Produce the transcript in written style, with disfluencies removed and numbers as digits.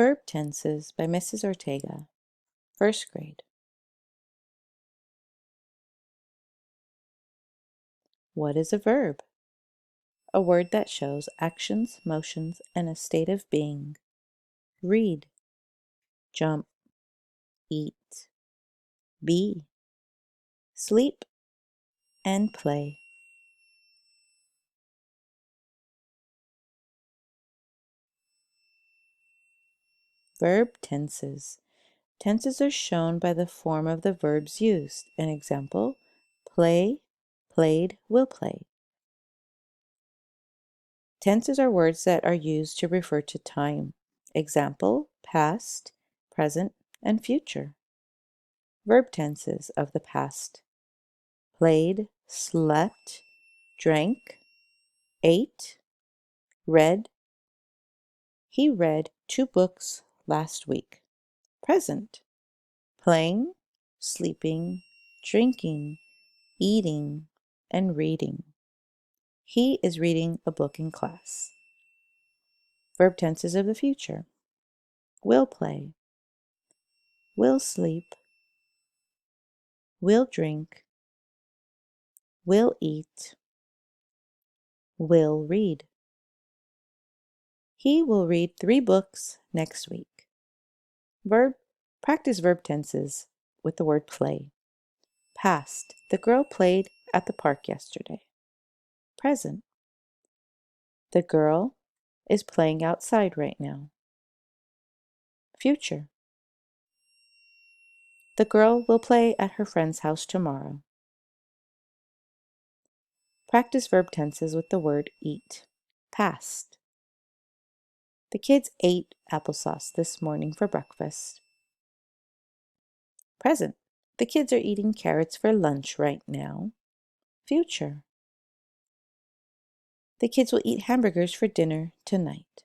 Verb Tenses by Mrs. Ortega, first grade. What is a verb? A word that shows actions, motions, and a state of being. Read, jump, eat, be, sleep, and play. Verb tenses. Tenses are shown by the form of the verbs used. An example, play, played, will play. Tenses are words that are used to refer to time. Example, past, present, and future. Verb tenses of the past: played, slept, drank, ate, read. He read 2 books last week. Present: playing, sleeping, drinking, eating, and reading. He is reading a book in class. Verb tenses of the future: will play, will sleep, will drink, will eat, will read. He will read 3 books next week. Practice verb tenses with the word play. Past: the girl played at the park yesterday. Present: the girl is playing outside right now. Future: the girl will play at her friend's house tomorrow. Practice verb tenses with the word eat. Past: the kids ate applesauce this morning for breakfast. Present: the kids are eating carrots for lunch right now. Future: the kids will eat hamburgers for dinner tonight.